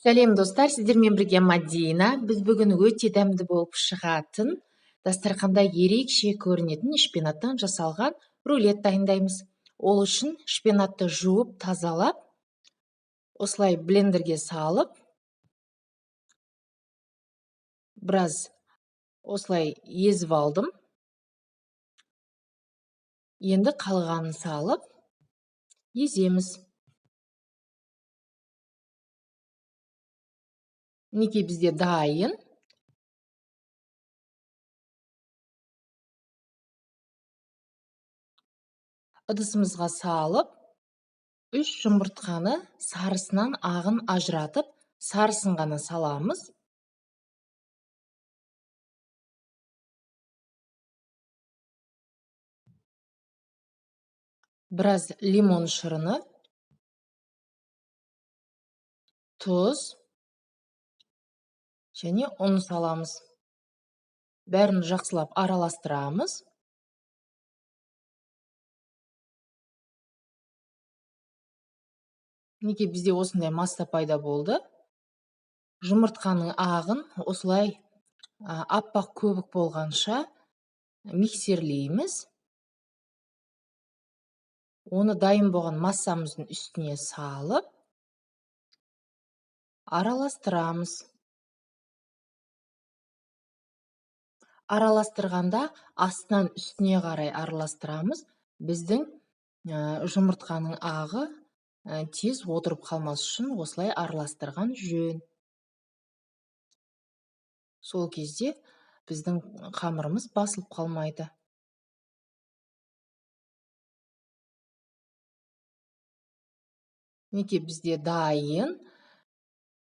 Сәлем достар, сіздермен бірге Мадина. Біз бүгін өте дәмді болып шығатын, дастарханда ерекше көрінетін шпинаттан жасалған рулет дайындаймыз. Ол үшін шпинатты жуып, тазалап, осылай блендерге салып, біраз осылай езіп алдым. Енді қалғанын салып, еземіз. Мінекей бізде дайын. Ыдысымызға салып, 3 жұмыртқаны сарысынан ағын ажыратып, сарысын ғана саламыз. Біраз лимон шырыны, тұз және ұн саламыз. Бәрін жақсылап араластырамыз. Неге бізде осындай масса пайда болды. Жұмыртқаның ағын осылай аппақ көбік болғанша миксерлейміз. Оны дайын болған массамыздың үстіне салып, араластырамыз. Араластырғанда астынан үстіне қарай араластырамыз. Біздің жұмыртқаның ағы тез отырып қалмас үшін осылай араластырған жөн. Сол кезде біздің қамырымыз басылып қалмайды. Неке бізде дайын.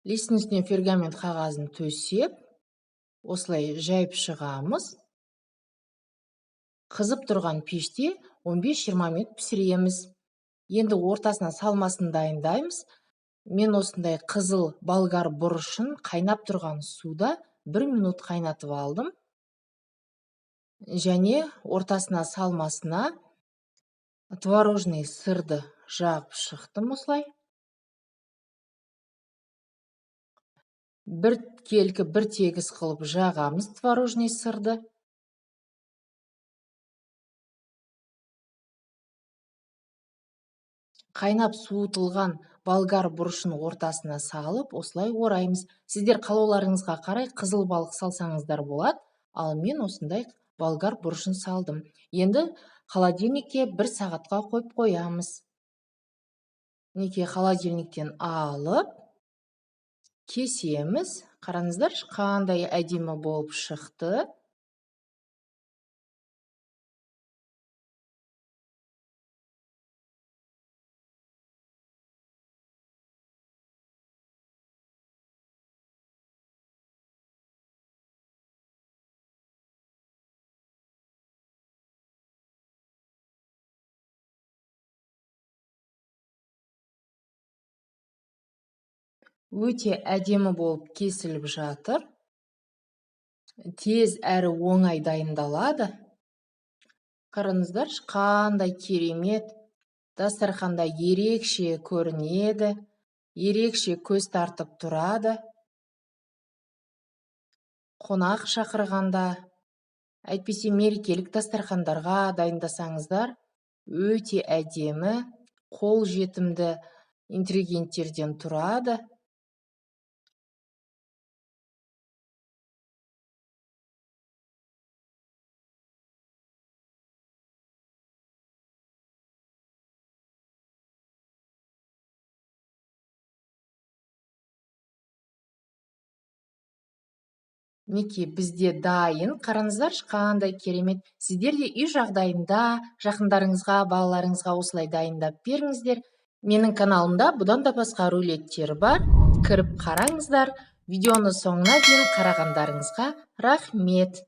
Листің үстіне пергамент қағазын төсеп, осылай жайып шығамыз. Қызып тұрған пеште 15-20 минут пісіреміз. Енді ортасына салмасын дайындаймыз. Мен осындай қызыл болгар бұрышын қайнап тұрған суда 1 минут қайнатып алдым. Және ортасына салмасына творожный сырды жағып шықтым осылай. Бір келкі, бір тегіс қылып жағамыз творожный сырды. Қайнап суытылған болгар бұрышын ортасына салып, осылай ораймыз. Сіздер қалауларыңызға қарай қызыл балық салсаңыздар болады, ал мен осындай болгар бұрышын салдым. Енді холодильникке 1 сағатқа қойып қоямыз. Неке холодильниктен алып, кесеміз. Қараңыздар, қандай әдемі болып шықты. Өте әдемі болып кесіліп жатыр. Тез әрі оңай дайындалады. Қараңыздар, қандай керемет. Дастарханда ерекше көрінеді, ерекше көз тартып тұрады. Қонақ шақырғанда, әйтпесе мерекелік дастархандарға дайындасаңыздар, өте әдемі, қол жетімді ингредиенттерден тұрады. Неке бізде дайын. Қараңыздар, қандай керемет. Сіздер де үй жағдайында жақындарыңызға, балаларыңызға осылай дайындап беріңіздер. Менің каналымда бұдан да басқа рулеттер бар. Кіріп қараңыздар. Видеоны соңына дейін қарағандарыңызға рахмет.